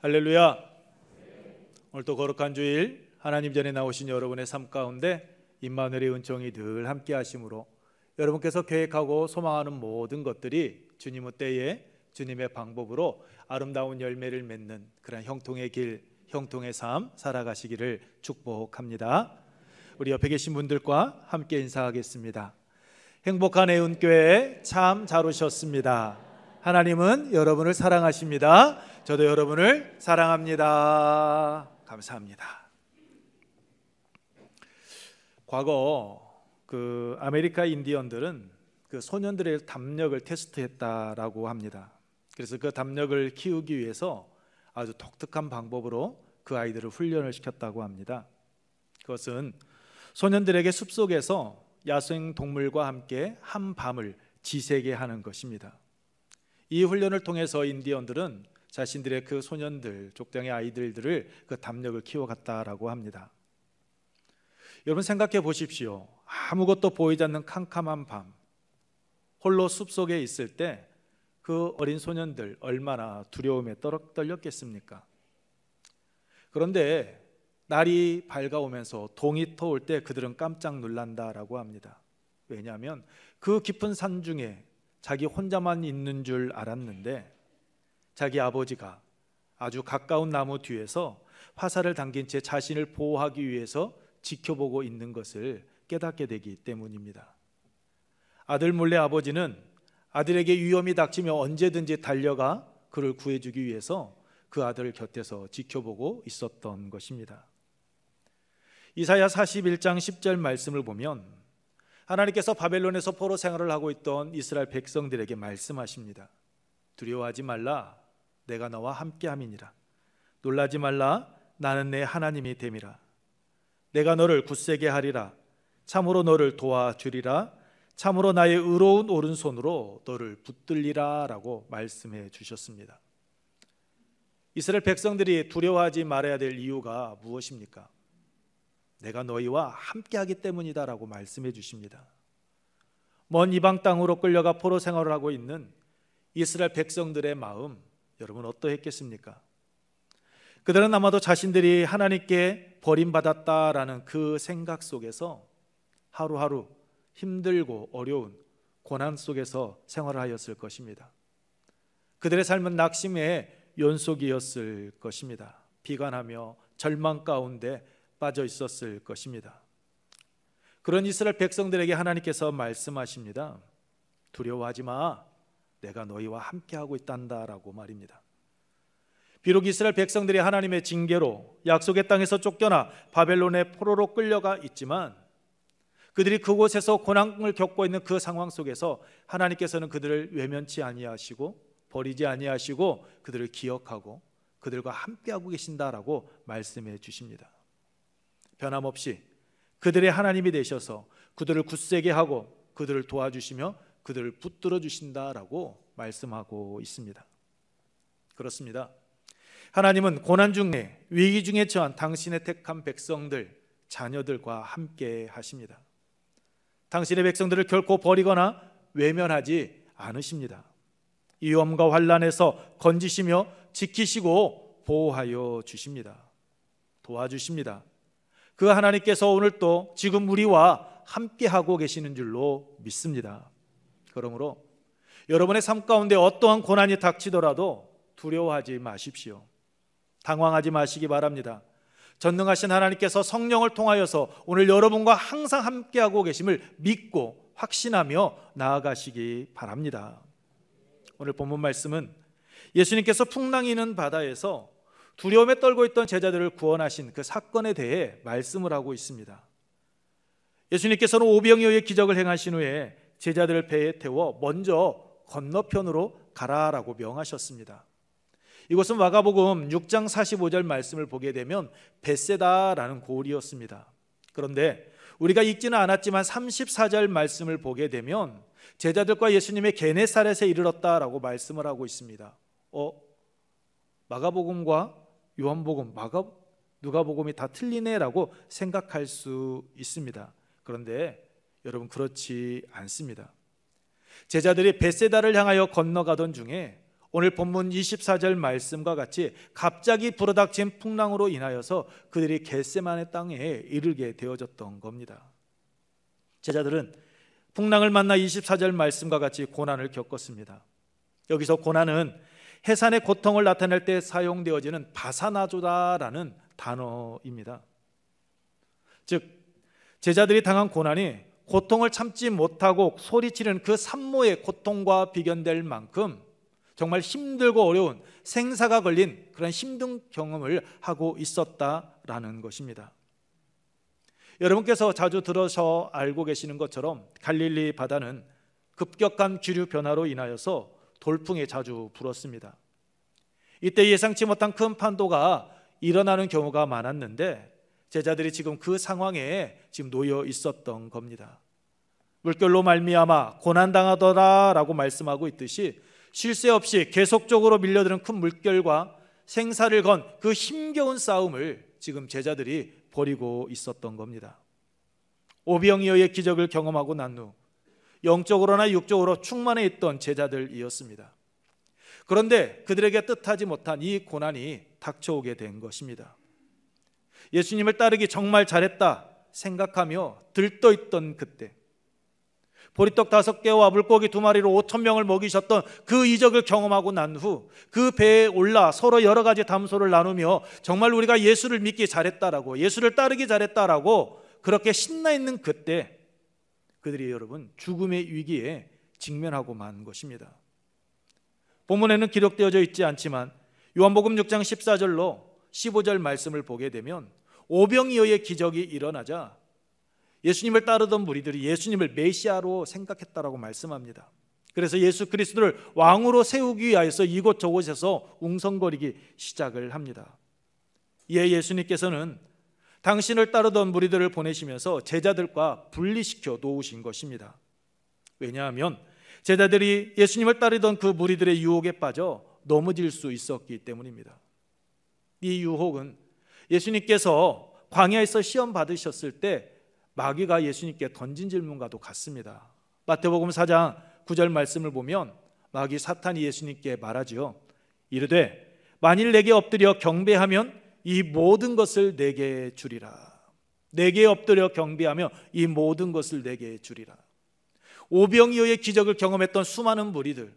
할렐루야. 오늘도 거룩한 주일 하나님 전에 나오신 여러분의 삶 가운데 임마누엘의 은총이 늘 함께 하심으로 여러분께서 계획하고 소망하는 모든 것들이 주님의 때에 주님의 방법으로 아름다운 열매를 맺는 그런 형통의 길, 형통의 삶 살아가시기를 축복합니다. 우리 옆에 계신 분들과 함께 인사하겠습니다. 행복한 애운교회 참 잘 오셨습니다. 하나님은 여러분을 사랑하십니다. 저도 여러분을 사랑합니다. 감사합니다. 과거 아메리카 인디언들은 소년들의 담력을 테스트했다라고 합니다. 그래서 그 담력을 키우기 위해서 아주 독특한 방법으로 그 아이들을 훈련을 시켰다고 합니다. 그것은 소년들에게 숲속에서 야생 동물과 함께 한 밤을 지새게 하는 것입니다. 이 훈련을 통해서 인디언들은 자신들의 그 소년들, 족장의 아이들을 그 담력을 키워갔다라고 합니다. 여러분 생각해 보십시오. 아무것도 보이지 않는 캄캄한 밤, 홀로 숲속에 있을 때 그 어린 소년들 얼마나 두려움에 떨렸겠습니까? 그런데 날이 밝아오면서 동이 터올 때 그들은 깜짝 놀란다라고 합니다. 왜냐하면 그 깊은 산 중에 자기 혼자만 있는 줄 알았는데 자기 아버지가 아주 가까운 나무 뒤에서 화살을 당긴 채 자신을 보호하기 위해서 지켜보고 있는 것을 깨닫게 되기 때문입니다. 아들 몰래 아버지는 아들에게 위험이 닥치며 언제든지 달려가 그를 구해주기 위해서 그 아들 곁에서 지켜보고 있었던 것입니다. 이사야 41장 10절 말씀을 보면 하나님께서 바벨론에서 포로 생활을 하고 있던 이스라엘 백성들에게 말씀하십니다. 두려워하지 말라, 내가 너와 함께함이니라. 놀라지 말라, 나는 내 하나님이 됨이라. 내가 너를 굳세게 하리라. 참으로 너를 도와주리라. 참으로 나의 의로운 오른손으로 너를 붙들리라 라고 말씀해 주셨습니다. 이스라엘 백성들이 두려워하지 말아야 될 이유가 무엇입니까? 내가 너희와 함께하기 때문이다 라고 말씀해 주십니다. 먼 이방 땅으로 끌려가 포로 생활을 하고 있는 이스라엘 백성들의 마음, 여러분 어떠했겠습니까? 그들은 아마도 자신들이 하나님께 버림받았다라는 그 생각 속에서 하루하루 힘들고 어려운 고난 속에서 생활을 하였을 것입니다. 그들의 삶은 낙심의 연속이었을 것입니다. 비관하며 절망 가운데 빠져 있었을 것입니다. 그런 이스라엘 백성들에게 하나님께서 말씀하십니다. 두려워하지 마, 내가 너희와 함께하고 있단다라고 말입니다. 비록 이스라엘 백성들이 하나님의 징계로 약속의 땅에서 쫓겨나 바벨론의 포로로 끌려가 있지만 그들이 그곳에서 고난을 겪고 있는 그 상황 속에서 하나님께서는 그들을 외면치 아니하시고 버리지 아니하시고 그들을 기억하고 그들과 함께하고 계신다라고 말씀해 주십니다. 변함없이 그들의 하나님이 되셔서 그들을 굳세게 하고 그들을 도와주시며 그들을 붙들어 주신다라고 말씀하고 있습니다. 그렇습니다. 하나님은 고난 중에 위기 중에 처한 당신의 택한 백성들, 자녀들과 함께 하십니다. 당신의 백성들을 결코 버리거나 외면하지 않으십니다. 위험과 환난에서 건지시며 지키시고 보호하여 주십니다. 도와주십니다. 그 하나님께서 오늘 또 지금 우리와 함께하고 계시는 줄로 믿습니다. 그러므로 여러분의 삶 가운데 어떠한 고난이 닥치더라도 두려워하지 마십시오. 당황하지 마시기 바랍니다. 전능하신 하나님께서 성령을 통하여서 오늘 여러분과 항상 함께하고 계심을 믿고 확신하며 나아가시기 바랍니다. 오늘 본문 말씀은 예수님께서 풍랑이 있는 바다에서 두려움에 떨고 있던 제자들을 구원하신 그 사건에 대해 말씀을 하고 있습니다. 예수님께서는 오병이어의 기적을 행하신 후에 제자들을 배에 태워 먼저 건너편으로 가라라고 명하셨습니다. 이곳은 마가복음 6장 45절 말씀을 보게 되면 벳세다라는 고을이었습니다. 그런데 우리가 읽지는 않았지만 34절 말씀을 보게 되면 제자들과 예수님의 게네사렛에 이르렀다라고 말씀을 하고 있습니다. 마가복음과 요한복음, 누가복음이 다 틀리네라고 생각할 수 있습니다. 그런데 여러분 그렇지 않습니다. 제자들이 벳세다를 향하여 건너가던 중에 오늘 본문 24절 말씀과 같이 갑자기 불어닥친 풍랑으로 인하여서 그들이 겟세마네 땅에 이르게 되어졌던 겁니다. 제자들은 풍랑을 만나 24절 말씀과 같이 고난을 겪었습니다. 여기서 고난은 해산의 고통을 나타낼 때 사용되어지는 바사나조다라는 단어입니다. 즉 제자들이 당한 고난이 고통을 참지 못하고 소리치는 그 산모의 고통과 비견될 만큼 정말 힘들고 어려운 생사가 걸린 그런 힘든 경험을 하고 있었다라는 것입니다. 여러분께서 자주 들어서 알고 계시는 것처럼 갈릴리 바다는 급격한 기류 변화로 인하여서 돌풍이 자주 불었습니다. 이때 예상치 못한 큰 판도가 일어나는 경우가 많았는데 제자들이 지금 그 상황에 지금 놓여 있었던 겁니다. 물결로 말미암아 고난당하더라라고 말씀하고 있듯이 쉴 새 없이 계속적으로 밀려드는 큰 물결과 생사를 건 그 힘겨운 싸움을 지금 제자들이 벌이고 있었던 겁니다. 오병이어의 기적을 경험하고 난 후 영적으로나 육적으로 충만해 있던 제자들이었습니다. 그런데 그들에게 뜻하지 못한 이 고난이 닥쳐오게 된 것입니다. 예수님을 따르기 정말 잘했다 생각하며 들떠있던 그때, 보리떡 5개와 물고기 2마리로 5,000명을 먹이셨던 그 이적을 경험하고 난 후 그 배에 올라 서로 여러 가지 담소를 나누며 정말 우리가 예수를 믿기 잘했다라고, 예수를 따르기 잘했다라고 그렇게 신나 있는 그때 그들이 여러분 죽음의 위기에 직면하고 만 것입니다. 본문에는 기록되어져 있지 않지만 요한복음 6장 14절로 15절 말씀을 보게 되면 오병이어의 기적이 일어나자 예수님을 따르던 무리들이 예수님을 메시아로 생각했다라고 말씀합니다. 그래서 예수 그리스도를 왕으로 세우기 위하여서 이곳저곳에서 웅성거리기 시작을 합니다. 이에 예수님께서는 당신을 따르던 무리들을 보내시면서 제자들과 분리시켜 놓으신 것입니다. 왜냐하면 제자들이 예수님을 따르던 그 무리들의 유혹에 빠져 넘어질 수 있었기 때문입니다. 이 유혹은 예수님께서 광야에서 시험 받으셨을 때 마귀가 예수님께 던진 질문과도 같습니다. 마태복음 4장 9절 말씀을 보면 마귀 사탄이 예수님께 말하지요. 이르되 만일 내게 엎드려 경배하면 이 모든 것을 내게 주리라. 내게 엎드려 경배하며 이 모든 것을 내게 주리라. 오병이어의 기적을 경험했던 수많은 무리들,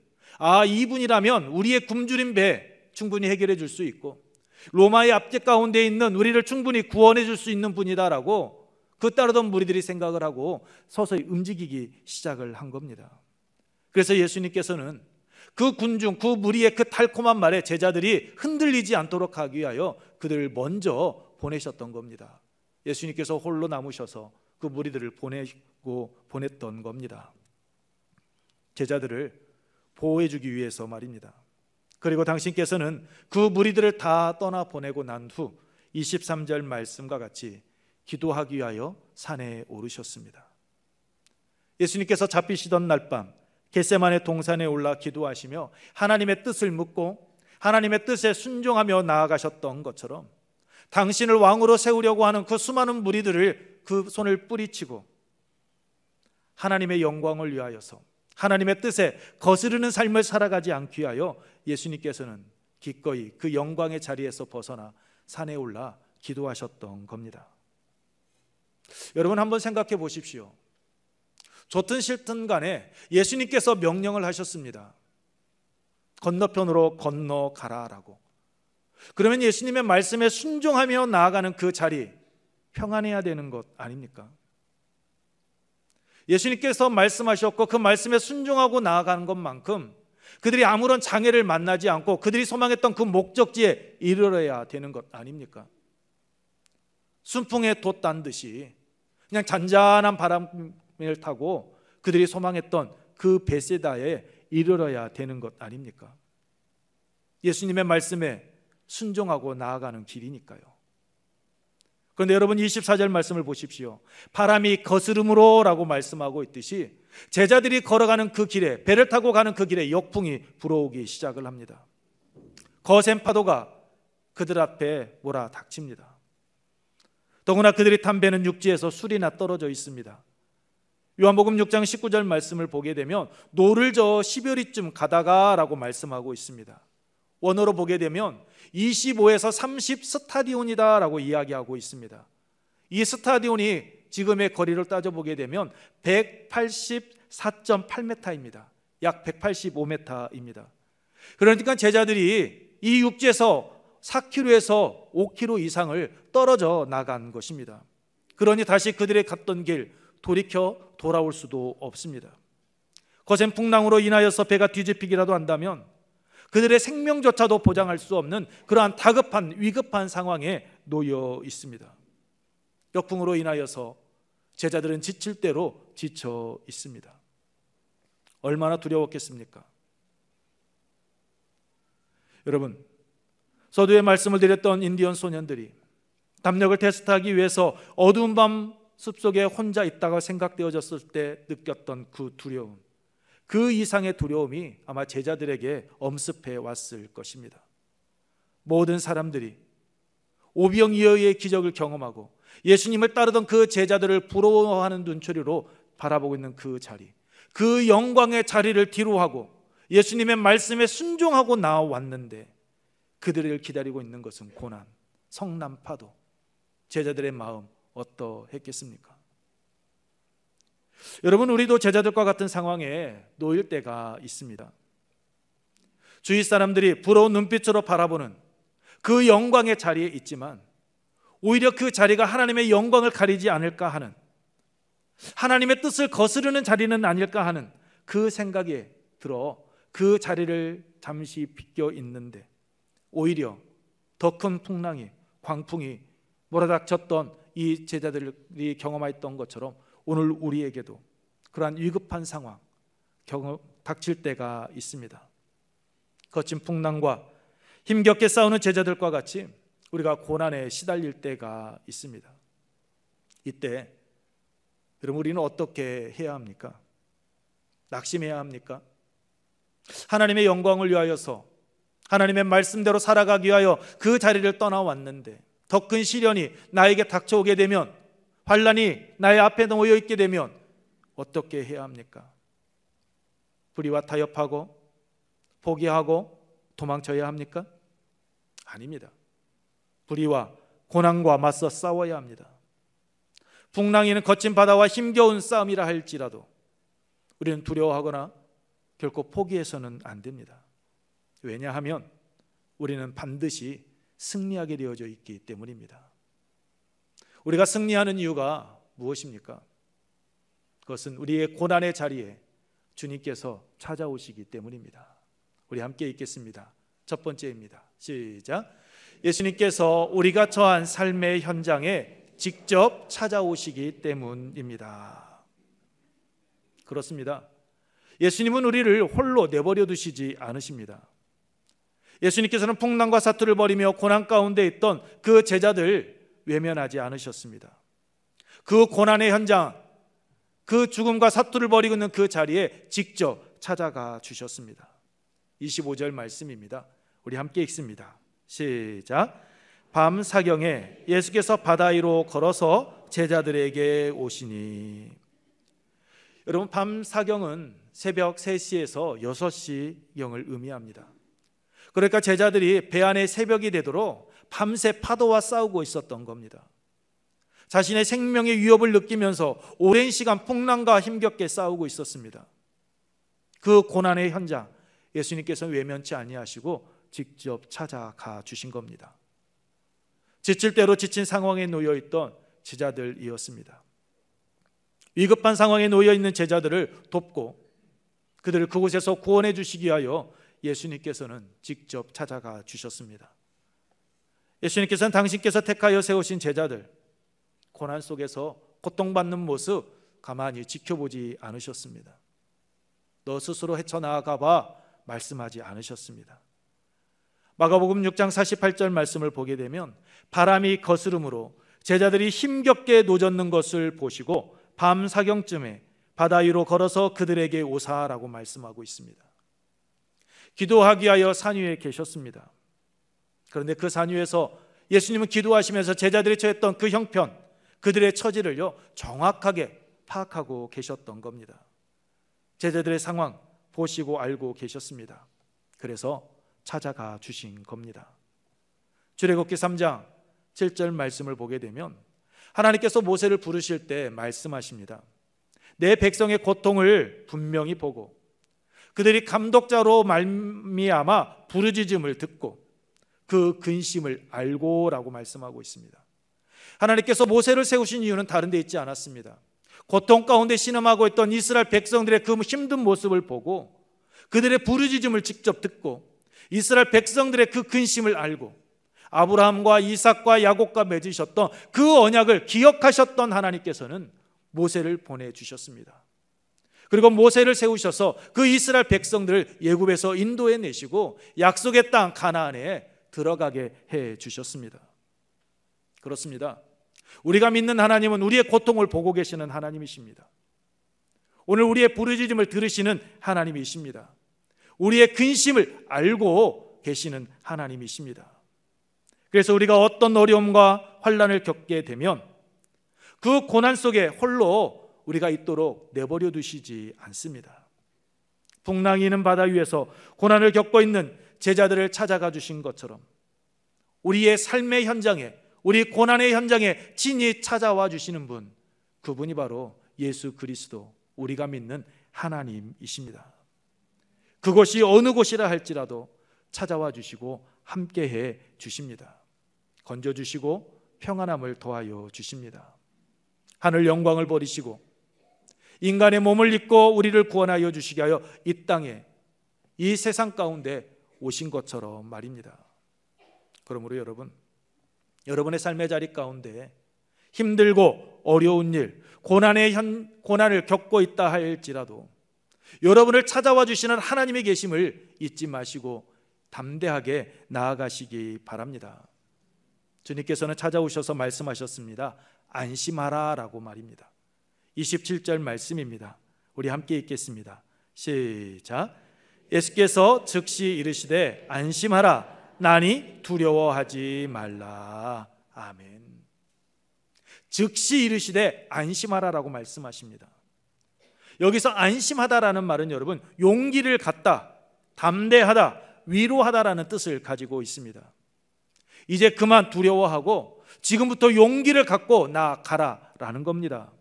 이분이라면 우리의 굶주린 배 충분히 해결해 줄 수 있고 로마의 압제 가운데 있는 우리를 충분히 구원해 줄 수 있는 분이다라고 그 따르던 무리들이 생각을 하고 서서히 움직이기 시작을 한 겁니다. 그래서 예수님께서는 그 군중, 그 무리의 그 달콤한 말에 제자들이 흔들리지 않도록 하기 위하여 그들을 먼저 보내셨던 겁니다. 예수님께서 홀로 남으셔서 그 무리들을 보냈던 겁니다. 제자들을 보호해주기 위해서 말입니다. 그리고 당신께서는 그 무리들을 다 떠나 보내고 난 후 23절 말씀과 같이 기도하기 위하여 산에 오르셨습니다. 예수님께서 잡히시던 날 밤 겟세마네 동산에 올라 기도하시며 하나님의 뜻을 묻고 하나님의 뜻에 순종하며 나아가셨던 것처럼 당신을 왕으로 세우려고 하는 그 수많은 무리들을 그 손을 뿌리치고 하나님의 영광을 위하여서 하나님의 뜻에 거스르는 삶을 살아가지 않기 위하여 예수님께서는 기꺼이 그 영광의 자리에서 벗어나 산에 올라 기도하셨던 겁니다. 여러분 한번 생각해 보십시오. 좋든 싫든 간에 예수님께서 명령을 하셨습니다. 건너편으로 건너가라라고. 그러면 예수님의 말씀에 순종하며 나아가는 그 자리 평안해야 되는 것 아닙니까? 예수님께서 말씀하셨고 그 말씀에 순종하고 나아가는 것만큼 그들이 아무런 장애를 만나지 않고 그들이 소망했던 그 목적지에 이르러야 되는 것 아닙니까? 순풍에 돛단 듯이 그냥 잔잔한 바람을 타고 그들이 소망했던 그 베세다에 이르러야 되는 것 아닙니까? 예수님의 말씀에 순종하고 나아가는 길이니까요. 그런데 여러분 24절 말씀을 보십시오. 바람이 거스름으로 라고 말씀하고 있듯이 제자들이 걸어가는 그 길에, 배를 타고 가는 그 길에 역풍이 불어오기 시작을 합니다. 거센 파도가 그들 앞에 몰아닥칩니다. 더구나 그들이 탄 배는 육지에서 술이나 떨어져 있습니다. 요한복음 6장 19절 말씀을 보게 되면 노를 저어 10여리쯤 가다가 라고 말씀하고 있습니다. 원어로 보게 되면 25에서 30 스타디온이다 라고 이야기하고 있습니다. 이 스타디온이 지금의 거리를 따져보게 되면 184.8m입니다. 약 185m입니다. 그러니까 제자들이 이 육지에서 4km에서 5km 이상을 떨어져 나간 것입니다. 그러니 다시 그들의 갔던 길 돌이켜 돌아올 수도 없습니다. 거센 풍랑으로 인하여서 배가 뒤집히기라도 한다면 그들의 생명조차도 보장할 수 없는 그러한 다급한 위급한 상황에 놓여 있습니다. 역풍으로 인하여서 제자들은 지칠 대로 지쳐 있습니다. 얼마나 두려웠겠습니까? 여러분, 서두에 말씀을 드렸던 인디언 소년들이 담력을 테스트하기 위해서 어두운 밤 숲속에 혼자 있다가 생각되어졌을 때 느꼈던 그 두려움, 그 이상의 두려움이 아마 제자들에게 엄습해 왔을 것입니다. 모든 사람들이 오병이어의 기적을 경험하고 예수님을 따르던 그 제자들을 부러워하는 눈초리로 바라보고 있는 그 자리, 그 영광의 자리를 뒤로하고 예수님의 말씀에 순종하고 나왔는데 그들을 기다리고 있는 것은 고난, 성난파도. 제자들의 마음 어떠했겠습니까? 여러분, 우리도 제자들과 같은 상황에 놓일 때가 있습니다. 주위 사람들이 부러운 눈빛으로 바라보는 그 영광의 자리에 있지만 오히려 그 자리가 하나님의 영광을 가리지 않을까 하는, 하나님의 뜻을 거스르는 자리는 아닐까 하는 그 생각에 들어 그 자리를 잠시 비껴 있는데 오히려 더 큰 풍랑이, 광풍이 몰아닥쳤던 이 제자들이 경험했던 것처럼 오늘 우리에게도 그러한 위급한 상황 닥칠 때가 있습니다. 거친 풍랑과 힘겹게 싸우는 제자들과 같이 우리가 고난에 시달릴 때가 있습니다. 이때 여러분, 우리는 어떻게 해야 합니까? 낙심해야 합니까? 하나님의 영광을 위하여서 하나님의 말씀대로 살아가기 위하여 그 자리를 떠나왔는데 더 큰 시련이 나에게 닥쳐오게 되면, 환난이 나의 앞에 놓여 있게 되면 어떻게 해야 합니까? 불의와 타협하고 포기하고 도망쳐야 합니까? 아닙니다. 불의와 고난과 맞서 싸워야 합니다. 풍랑이는 거친 바다와 힘겨운 싸움이라 할지라도 우리는 두려워하거나 결코 포기해서는 안 됩니다. 왜냐하면 우리는 반드시 승리하게 되어져 있기 때문입니다. 우리가 승리하는 이유가 무엇입니까? 그것은 우리의 고난의 자리에 주님께서 찾아오시기 때문입니다. 우리 함께 읽겠습니다. 첫 번째입니다. 시작. 예수님께서 우리가 처한 삶의 현장에 직접 찾아오시기 때문입니다. 그렇습니다. 예수님은 우리를 홀로 내버려 두시지 않으십니다. 예수님께서는 풍랑과 사투를 벌이며 고난 가운데 있던 그 제자들 외면하지 않으셨습니다. 그 고난의 현장, 그 죽음과 사투를 벌이고 있는 그 자리에 직접 찾아가 주셨습니다. 25절 말씀입니다. 우리 함께 읽습니다. 시작. 밤 사경에 예수께서 바다 위로 걸어서 제자들에게 오시니. 여러분, 밤 사경은 새벽 3시에서 6시경을 의미합니다. 그러니까 제자들이 배 안에 새벽이 되도록 밤새 파도와 싸우고 있었던 겁니다. 자신의 생명의 위협을 느끼면서 오랜 시간 풍랑과 힘겹게 싸우고 있었습니다. 그 고난의 현장, 예수님께서는 외면치 아니하시고 직접 찾아가 주신 겁니다. 지칠 대로 지친 상황에 놓여있던 제자들이었습니다. 위급한 상황에 놓여있는 제자들을 돕고 그들을 그곳에서 구원해 주시기 위하여 예수님께서는 직접 찾아가 주셨습니다. 예수님께서는 당신께서 택하여 세우신 제자들 고난 속에서 고통받는 모습 가만히 지켜보지 않으셨습니다. 너 스스로 헤쳐나가 봐 말씀하지 않으셨습니다. 마가복음 6장 48절 말씀을 보게 되면 바람이 거스름으로 제자들이 힘겹게 노젓는 것을 보시고 밤 사경쯤에 바다 위로 걸어서 그들에게 오사라고 말씀하고 있습니다. 기도하기 위하여 산 위에 계셨습니다. 그런데 그 산 위에서 예수님은 기도하시면서 제자들이 처했던 그 형편, 그들의 처지를요 정확하게 파악하고 계셨던 겁니다. 제자들의 상황 보시고 알고 계셨습니다. 그래서 찾아가 주신 겁니다. 출애굽기 3장 7절 말씀을 보게 되면 하나님께서 모세를 부르실 때 말씀하십니다. 내 백성의 고통을 분명히 보고 그들이 감독자로 말미암아 부르짖음을 듣고 그 근심을 알고라고 말씀하고 있습니다. 하나님께서 모세를 세우신 이유는 다른 데 있지 않았습니다. 고통 가운데 신음하고 있던 이스라엘 백성들의 그 힘든 모습을 보고 그들의 부르짖음을 직접 듣고 이스라엘 백성들의 그 근심을 알고 아브라함과 이삭과 야곱과 맺으셨던 그 언약을 기억하셨던 하나님께서는 모세를 보내주셨습니다. 그리고 모세를 세우셔서 그 이스라엘 백성들을 애굽에서 인도해 내시고 약속의 땅 가나안에 들어가게 해 주셨습니다. 그렇습니다. 우리가 믿는 하나님은 우리의 고통을 보고 계시는 하나님이십니다. 오늘 우리의 부르짖음을 들으시는 하나님이십니다. 우리의 근심을 알고 계시는 하나님이십니다. 그래서 우리가 어떤 어려움과 환난을 겪게 되면 그 고난 속에 홀로 우리가 있도록 내버려 두시지 않습니다. 풍랑이 있는 바다 위에서 고난을 겪고 있는 제자들을 찾아가 주신 것처럼 우리의 삶의 현장에, 우리 고난의 현장에 친히 찾아와 주시는 분, 그분이 바로 예수 그리스도, 우리가 믿는 하나님이십니다. 그곳이 어느 곳이라 할지라도 찾아와 주시고 함께해 주십니다. 건져주시고 평안함을 더하여 주십니다. 하늘 영광을 버리시고 인간의 몸을 입고 우리를 구원하여 주시게 하여 이 땅에, 이 세상 가운데 오신 것처럼 말입니다. 그러므로 여러분의 삶의 자리 가운데 힘들고 어려운 일, 고난을 겪고 있다 할지라도 여러분을 찾아와 주시는 하나님의 계심을 잊지 마시고 담대하게 나아가시기 바랍니다. 주님께서는 찾아오셔서 말씀하셨습니다. 안심하라 라고 말입니다. 27절 말씀입니다. 우리 함께 읽겠습니다. 시작. 예수께서 즉시 이르시되 안심하라, 나니 두려워하지 말라. 아멘. 즉시 이르시되 안심하라라고 말씀하십니다. 여기서 안심하다라는 말은 여러분 용기를 갖다, 담대하다, 위로하다라는 뜻을 가지고 있습니다. 이제 그만 두려워하고 지금부터 용기를 갖고 나아가라라는 겁니다.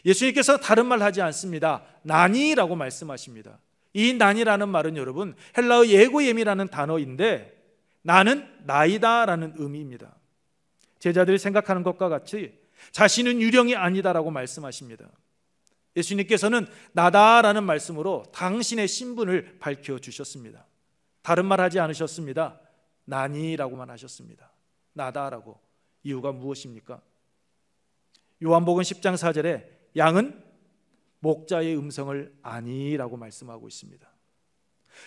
예수님께서 다른 말 하지 않습니다. 나니라고 말씀하십니다. 이 나니라는 말은 여러분 헬라어 예고옘이라는 단어인데 나는 나이다라는 의미입니다. 제자들이 생각하는 것과 같이 자신은 유령이 아니다라고 말씀하십니다. 예수님께서는 나다라는 말씀으로 당신의 신분을 밝혀주셨습니다. 다른 말 하지 않으셨습니다. 나니라고만 하셨습니다. 나다라고. 이유가 무엇입니까? 요한복음 10장 4절에 양은 목자의 음성을 아니라고 말씀하고 있습니다.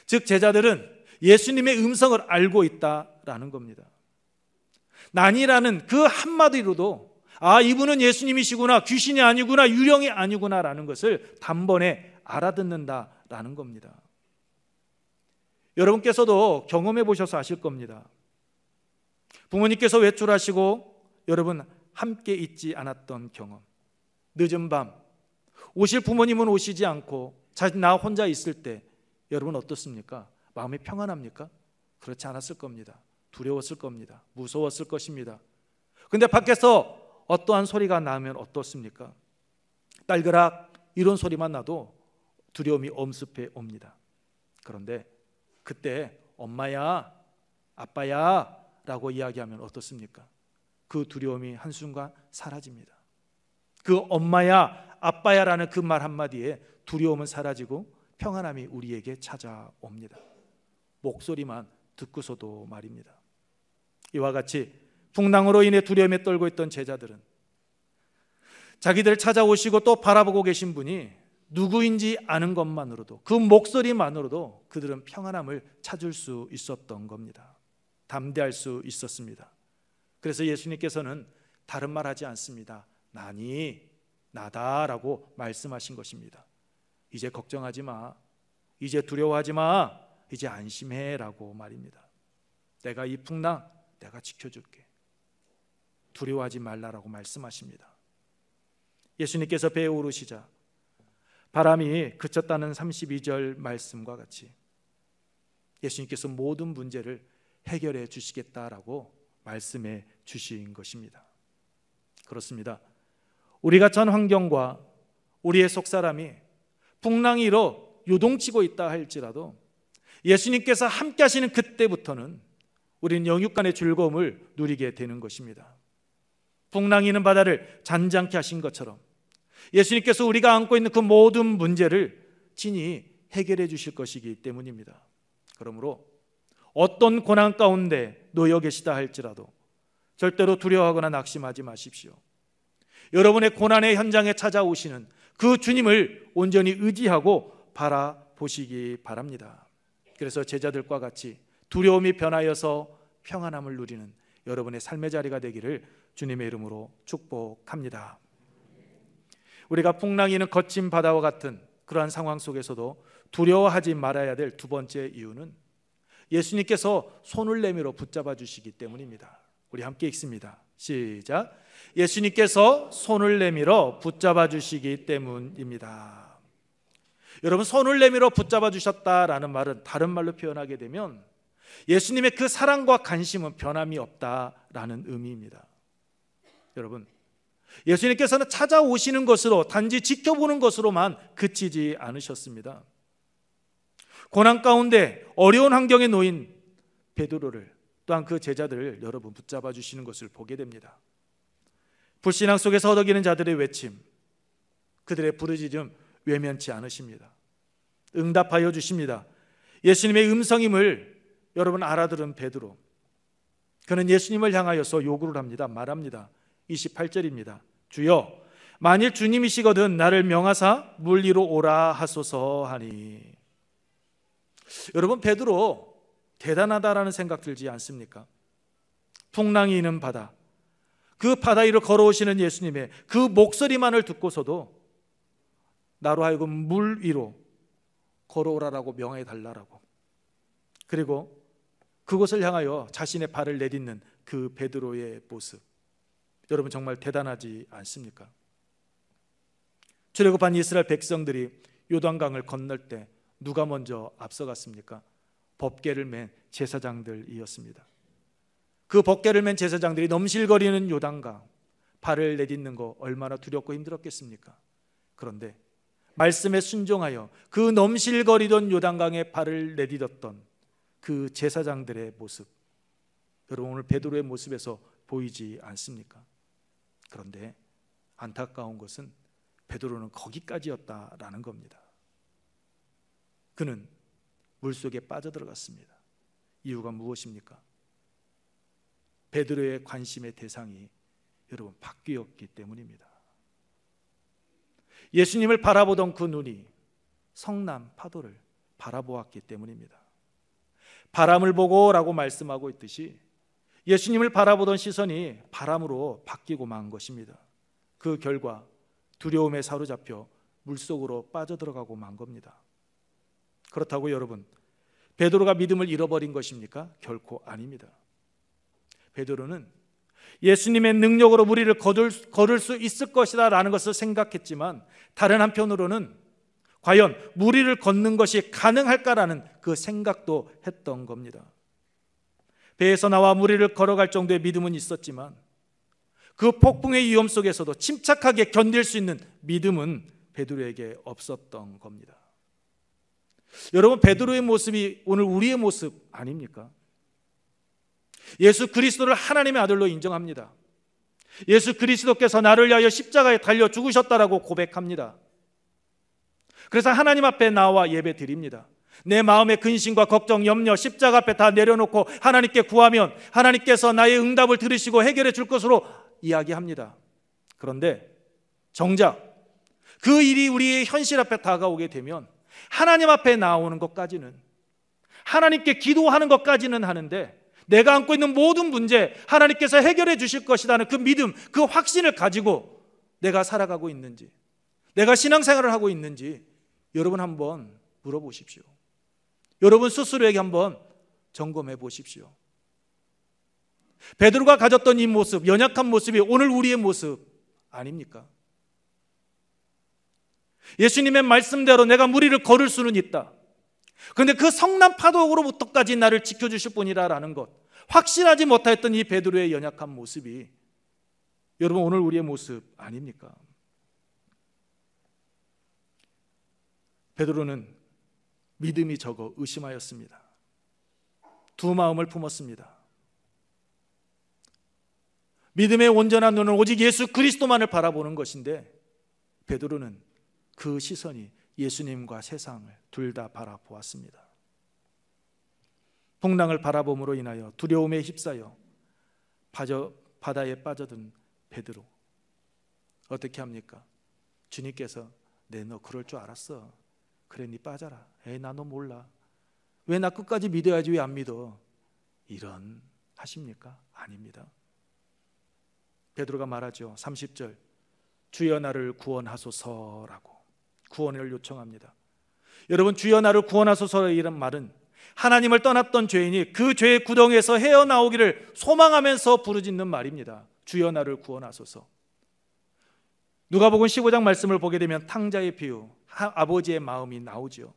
즉 제자들은 예수님의 음성을 알고 있다라는 겁니다. 나니라는 그 한마디로도 이분은 예수님이시구나, 귀신이 아니구나, 유령이 아니구나라는 것을 단번에 알아듣는다라는 겁니다. 여러분께서도 경험해 보셔서 아실 겁니다. 부모님께서 외출하시고 여러분 함께 있지 않았던 경험, 늦은 밤 오실 부모님은 오시지 않고 나 혼자 있을 때 여러분 어떻습니까? 마음이 평안합니까? 그렇지 않았을 겁니다. 두려웠을 겁니다. 무서웠을 것입니다. 근데 밖에서 어떠한 소리가 나면 어떻습니까? 딸그락 이런 소리만 나도 두려움이 엄습해 옵니다. 그런데 그때 엄마야, 아빠야 라고 이야기하면 어떻습니까? 그 두려움이 한순간 사라집니다. 그 엄마야, 아빠야 라는 그 말 한마디에 두려움은 사라지고 평안함이 우리에게 찾아옵니다. 목소리만 듣고서도 말입니다. 이와 같이 풍랑으로 인해 두려움에 떨고 있던 제자들은 자기들을 찾아오시고 또 바라보고 계신 분이 누구인지 아는 것만으로도, 그 목소리만으로도 그들은 평안함을 찾을 수 있었던 겁니다. 담대할 수 있었습니다. 그래서 예수님께서는 다른 말 하지 않습니다. 나니, 나다라고 말씀하신 것입니다. 이제 걱정하지 마, 이제 두려워하지 마, 이제 안심해라고 말입니다. 내가 이 풍랑 내가 지켜줄게, 두려워하지 말라라고 말씀하십니다. 예수님께서 배에 오르시자 바람이 그쳤다는 32절 말씀과 같이 예수님께서 모든 문제를 해결해 주시겠다라고 말씀해 주신 것입니다. 그렇습니다. 우리가 전 환경과 우리의 속사람이 풍랑이로 요동치고 있다 할지라도 예수님께서 함께 하시는 그때부터는 우리는 영육간의 즐거움을 누리게 되는 것입니다. 풍랑이 있는 바다를 잔잔케 하신 것처럼 예수님께서 우리가 안고 있는 그 모든 문제를 친히 해결해 주실 것이기 때문입니다. 그러므로 어떤 고난 가운데 놓여 계시다 할지라도 절대로 두려워하거나 낙심하지 마십시오. 여러분의 고난의 현장에 찾아오시는 그 주님을 온전히 의지하고 바라보시기 바랍니다. 그래서 제자들과 같이 두려움이 변하여서 평안함을 누리는 여러분의 삶의 자리가 되기를 주님의 이름으로 축복합니다. 우리가 풍랑이 있는 거친 바다와 같은 그러한 상황 속에서도 두려워하지 말아야 될 두 번째 이유는 예수님께서 손을 내밀어 붙잡아 주시기 때문입니다. 우리 함께 읽습니다. 시작. 예수님께서 손을 내밀어 붙잡아 주시기 때문입니다. 여러분, 손을 내밀어 붙잡아 주셨다라는 말은 다른 말로 표현하게 되면 예수님의 그 사랑과 관심은 변함이 없다라는 의미입니다. 여러분, 예수님께서는 찾아오시는 것으로 단지 지켜보는 것으로만 그치지 않으셨습니다. 고난 가운데 어려운 환경에 놓인 베드로를 또한 그 제자들을 여러분 붙잡아 주시는 것을 보게 됩니다. 불신앙 속에서 허덕이는 자들의 외침, 그들의 부르짖음 외면치 않으십니다. 응답하여 주십니다. 예수님의 음성임을 여러분 알아들은 베드로, 그는 예수님을 향하여서 요구를 합니다. 말합니다. 28절입니다. 주여, 만일 주님이시거든 나를 명하사 물 위로 오라 하소서 하니. 여러분, 베드로 대단하다라는 생각 들지 않습니까? 풍랑이 있는 바다, 그 바다 위로 걸어오시는 예수님의 그 목소리만을 듣고서도 나로 하여금 물 위로 걸어오라라고 명하여 달라라고, 그리고 그곳을 향하여 자신의 발을 내딛는 그 베드로의 모습, 여러분 정말 대단하지 않습니까? 출애굽한 이스라엘 백성들이 요단강을 건널 때 누가 먼저 앞서갔습니까? 법궤를 맨 제사장들이었습니다. 그 법궤를 맨 제사장들이 넘실거리는 요단강 발을 내딛는 거 얼마나 두렵고 힘들었겠습니까? 그런데 말씀에 순종하여 그 넘실거리던 요단강에 발을 내딛었던 그 제사장들의 모습, 여러분 오늘 베드로의 모습에서 보이지 않습니까? 그런데 안타까운 것은 베드로는 거기까지였다라는 겁니다. 그는 물속에 빠져들어갔습니다. 이유가 무엇입니까? 베드로의 관심의 대상이 여러분 바뀌었기 때문입니다. 예수님을 바라보던 그 눈이 성남 파도를 바라보았기 때문입니다. 바람을 보고라고 말씀하고 있듯이 예수님을 바라보던 시선이 바람으로 바뀌고 만 것입니다. 그 결과 두려움에 사로잡혀 물속으로 빠져들어가고 만 겁니다. 그렇다고 여러분, 베드로가 믿음을 잃어버린 것입니까? 결코 아닙니다. 베드로는 예수님의 능력으로 무리를 거둘 수 있을 것이다 라는 것을 생각했지만, 다른 한편으로는 과연 무리를 걷는 것이 가능할까라는 그 생각도 했던 겁니다. 배에서 나와 무리를 걸어갈 정도의 믿음은 있었지만 그 폭풍의 위험 속에서도 침착하게 견딜 수 있는 믿음은 베드로에게 없었던 겁니다. 여러분, 베드로의 모습이 오늘 우리의 모습 아닙니까? 예수 그리스도를 하나님의 아들로 인정합니다. 예수 그리스도께서 나를 위하여 십자가에 달려 죽으셨다라고 고백합니다. 그래서 하나님 앞에 나와 예배 드립니다. 내 마음의 근심과 걱정, 염려, 십자가 앞에 다 내려놓고 하나님께 구하면 하나님께서 나의 응답을 들으시고 해결해 줄 것으로 이야기합니다. 그런데 정작 그 일이 우리의 현실 앞에 다가오게 되면 하나님 앞에 나오는 것까지는, 하나님께 기도하는 것까지는 하는데, 내가 안고 있는 모든 문제 하나님께서 해결해 주실 것이라는 그 믿음, 그 확신을 가지고 내가 살아가고 있는지, 내가 신앙생활을 하고 있는지 여러분 한번 물어보십시오. 여러분 스스로에게 한번 점검해 보십시오. 베드로가 가졌던 이 모습, 연약한 모습이 오늘 우리의 모습 아닙니까? 예수님의 말씀대로 내가 무리를 걸을 수는 있다. 그런데 그 성난 파도로부터까지 나를 지켜주실 분이라는 것, 확신하지 못했던 이 베드로의 연약한 모습이 여러분 오늘 우리의 모습 아닙니까? 베드로는 믿음이 적어 의심하였습니다. 두 마음을 품었습니다. 믿음의 온전한 눈은 오직 예수 그리스도만을 바라보는 것인데 베드로는 그 시선이 예수님과 세상을 둘 다 바라보았습니다. 풍랑을 바라봄으로 인하여 두려움에 휩싸여 바다에 빠져든 베드로, 어떻게 합니까? 주님께서 너 그럴 줄 알았어. 그래 네 빠져라. 에이 나 너 몰라. 왜 나 끝까지 믿어야지 왜 안 믿어? 이런 하십니까? 아닙니다. 베드로가 말하죠. 30절 주여 나를 구원하소서라고 구원을 요청합니다. 여러분 주여 나를 구원하소서 이런 말은 하나님을 떠났던 죄인이 그 죄의 구덩이에서 헤어나오기를 소망하면서 부르짖는 말입니다. 주여 나를 구원하소서. 누가복음 15장 말씀을 보게 되면 탕자의 비유, 아버지의 마음이 나오죠.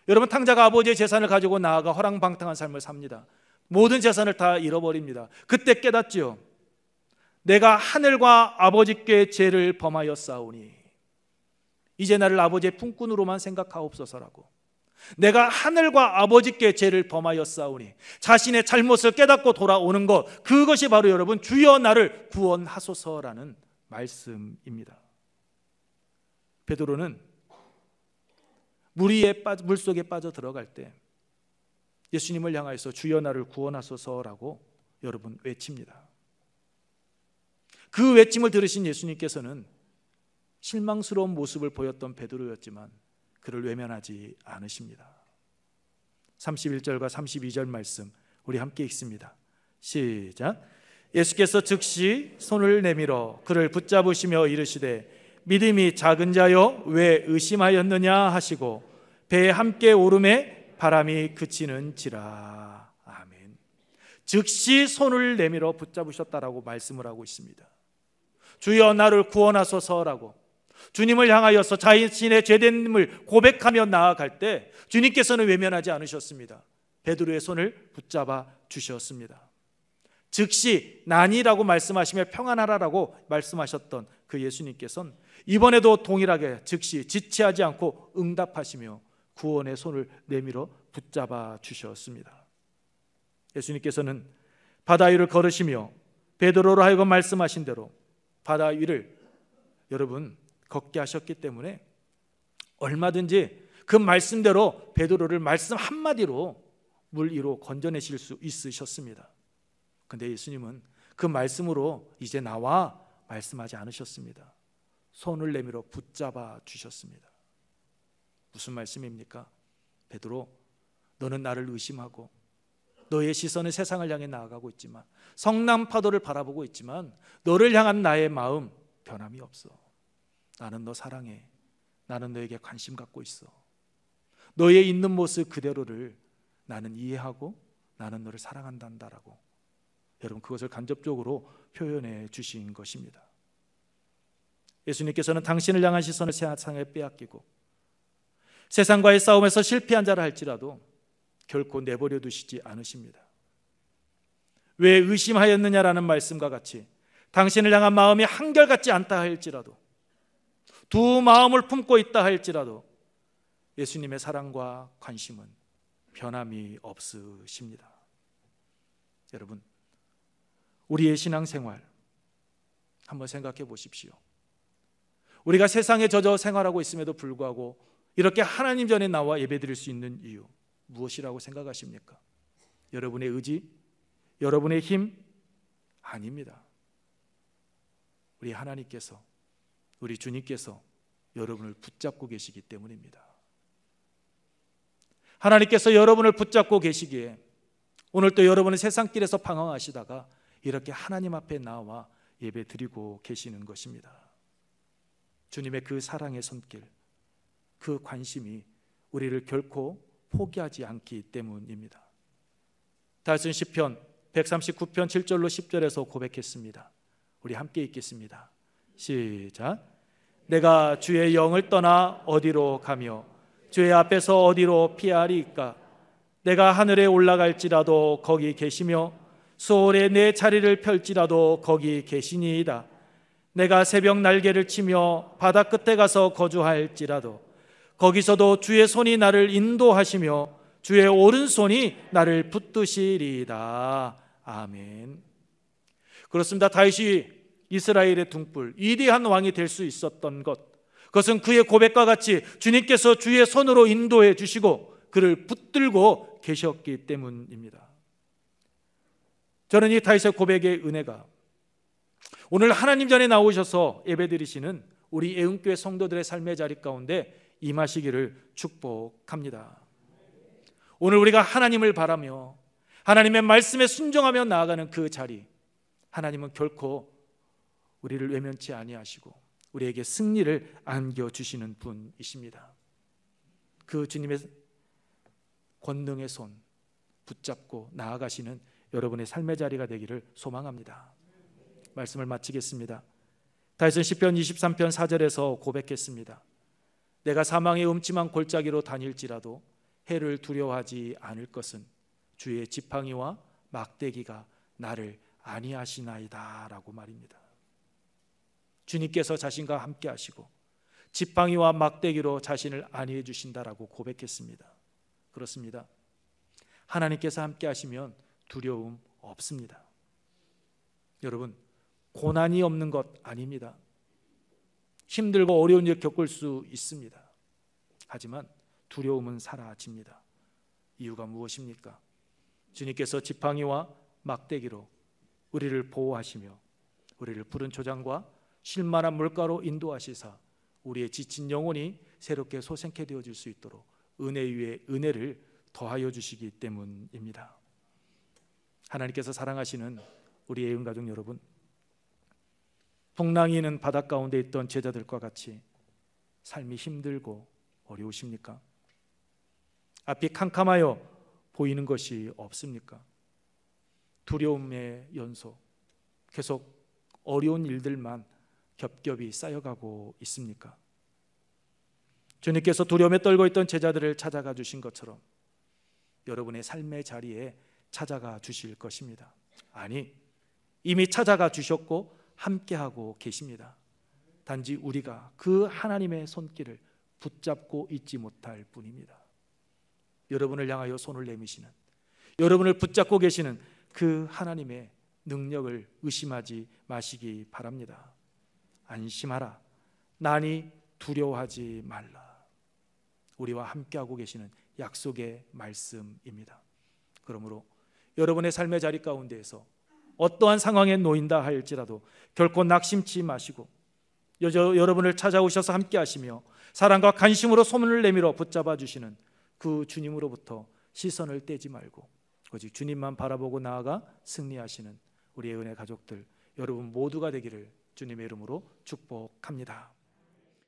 여러분 탕자가 아버지의 재산을 가지고 나아가 허랑방탕한 삶을 삽니다. 모든 재산을 다 잃어버립니다. 그때 깨닫죠. 내가 하늘과 아버지께 죄를 범하였사오니 이제 나를 아버지의 품꾼으로만 생각하옵소서라고. 내가 하늘과 아버지께 죄를 범하였사오니 자신의 잘못을 깨닫고 돌아오는 것, 그것이 바로 여러분 주여 나를 구원하소서라는 말씀입니다. 베드로는 물속에 빠져 들어갈 때 예수님을 향하여서 주여 나를 구원하소서라고 여러분 외칩니다. 그 외침을 들으신 예수님께서는 실망스러운 모습을 보였던 베드로였지만 그를 외면하지 않으십니다. 31절과 32절 말씀 우리 함께 읽습니다. 시작. 예수께서 즉시 손을 내밀어 그를 붙잡으시며 이르시되 믿음이 작은 자여 왜 의심하였느냐 하시고 배에 함께 오름에 바람이 그치는지라. 아멘. 즉시 손을 내밀어 붙잡으셨다라고 말씀을 하고 있습니다. 주여 나를 구원하소서라고 주님을 향하여서 자신의 죄됨을 고백하며 나아갈 때 주님께서는 외면하지 않으셨습니다. 베드로의 손을 붙잡아 주셨습니다. 즉시 난이라고 말씀하시며 평안하라라고 말씀하셨던 그 예수님께서는 이번에도 동일하게 즉시 지체하지 않고 응답하시며 구원의 손을 내밀어 붙잡아 주셨습니다. 예수님께서는 바다 위를 걸으시며 베드로로 하여금 말씀하신 대로 바다 위를 여러분 걷게 하셨기 때문에 얼마든지 그 말씀대로 베드로를 말씀 한마디로 물 위로 건져내실 수 있으셨습니다. 그런데 예수님은 그 말씀으로 이제 나와 말씀하지 않으셨습니다. 손을 내밀어 붙잡아 주셨습니다. 무슨 말씀입니까? 베드로, 너는 나를 의심하고 너의 시선은 세상을 향해 나아가고 있지만 성남 파도를 바라보고 있지만 너를 향한 나의 마음 변함이 없어. 나는 너 사랑해. 나는 너에게 관심 갖고 있어. 너의 있는 모습 그대로를 나는 이해하고 나는 너를 사랑한다라고 여러분 그것을 간접적으로 표현해 주신 것입니다. 예수님께서는 당신을 향한 시선을 세상에 빼앗기고 세상과의 싸움에서 실패한 자라 할지라도 결코 내버려 두시지 않으십니다. 왜 의심하였느냐라는 말씀과 같이 당신을 향한 마음이 한결같지 않다 할지라도 두 마음을 품고 있다 할지라도 예수님의 사랑과 관심은 변함이 없으십니다. 여러분 우리의 신앙생활 한번 생각해 보십시오. 우리가 세상에 젖어 생활하고 있음에도 불구하고 이렇게 하나님 전에 나와 예배드릴 수 있는 이유 무엇이라고 생각하십니까? 여러분의 의지? 여러분의 힘? 아닙니다. 우리 하나님께서 우리 주님께서 여러분을 붙잡고 계시기 때문입니다. 하나님께서 여러분을 붙잡고 계시기에 오늘 또 여러분은 세상길에서 방황하시다가 이렇게 하나님 앞에 나와 예배 드리고 계시는 것입니다. 주님의 그 사랑의 손길, 그 관심이 우리를 결코 포기하지 않기 때문입니다. 다윗은 시편 139편 7절로 10절에서 고백했습니다. 우리 함께 읽겠습니다. 시작. 내가 주의 영을 떠나 어디로 가며 주의 앞에서 어디로 피하리이까? 내가 하늘에 올라갈지라도 거기 계시며 수월에 내 자리를 펼지라도 거기 계시니이다. 내가 새벽 날개를 치며 바다 끝에 가서 거주할지라도 거기서도 주의 손이 나를 인도하시며 주의 오른손이 나를 붙드시리이다. 아멘. 그렇습니다. 다윗이 이스라엘의 등불, 위대한 왕이 될 수 있었던 것, 그것은 그의 고백과 같이 주님께서 주의 손으로 인도해 주시고 그를 붙들고 계셨기 때문입니다. 저는 이 다윗의 고백의 은혜가 오늘 하나님 전에 나오셔서 예배드리시는 우리 애흥교회 성도들의 삶의 자리 가운데 임하시기를 축복합니다. 오늘 우리가 하나님을 바라며 하나님의 말씀에 순종하며 나아가는 그 자리, 하나님은 결코 우리를 외면치 아니하시고 우리에게 승리를 안겨주시는 분이십니다. 그 주님의 권능의 손 붙잡고 나아가시는 여러분의 삶의 자리가 되기를 소망합니다. 말씀을 마치겠습니다. 다윗은 시편 23편 4절에서 고백했습니다. 내가 사망의 음침한 골짜기로 다닐지라도 해를 두려워하지 않을 것은 주의 지팡이와 막대기가 나를 안위하시나이다 라고 말입니다. 주님께서 자신과 함께 하시고 지팡이와 막대기로 자신을 안위해 주신다라고 고백했습니다. 그렇습니다. 하나님께서 함께 하시면 두려움 없습니다. 여러분, 고난이 없는 것 아닙니다. 힘들고 어려운 일 겪을 수 있습니다. 하지만 두려움은 사라집니다. 이유가 무엇입니까? 주님께서 지팡이와 막대기로 우리를 보호하시며 우리를 푸른 초장과 쉴만한 물가로 인도하시사 우리의 지친 영혼이 새롭게 소생케 되어질 수 있도록 은혜 위에 은혜를 더하여 주시기 때문입니다. 하나님께서 사랑하시는 우리 애은가족 여러분, 풍랑이 있는 바닷 가운데 있던 제자들과 같이 삶이 힘들고 어려우십니까? 앞이 캄캄하여 보이는 것이 없습니까? 두려움의 연속, 계속 어려운 일들만 겹겹이 쌓여가고 있습니까? 주님께서 두려움에 떨고 있던 제자들을 찾아가 주신 것처럼 여러분의 삶의 자리에 찾아가 주실 것입니다. 아니, 이미 찾아가 주셨고 함께하고 계십니다. 단지 우리가 그 하나님의 손길을 붙잡고 있지 못할 뿐입니다. 여러분을 향하여 손을 내미시는, 여러분을 붙잡고 계시는 그 하나님의 능력을 의심하지 마시기 바랍니다. 안심하라, 나니 두려워하지 말라. 우리와 함께하고 계시는 약속의 말씀입니다. 그러므로 여러분의 삶의 자리 가운데에서 어떠한 상황에 놓인다 할지라도 결코 낙심치 마시고 여러분을 찾아오셔서 함께 하시며 사랑과 관심으로 소문을 내밀어 붙잡아 주시는 그 주님으로부터 시선을 떼지 말고 오직 주님만 바라보고 나아가 승리하시는 우리의 은혜 가족들 여러분 모두가 되기를 주님의 이름으로 축복합니다.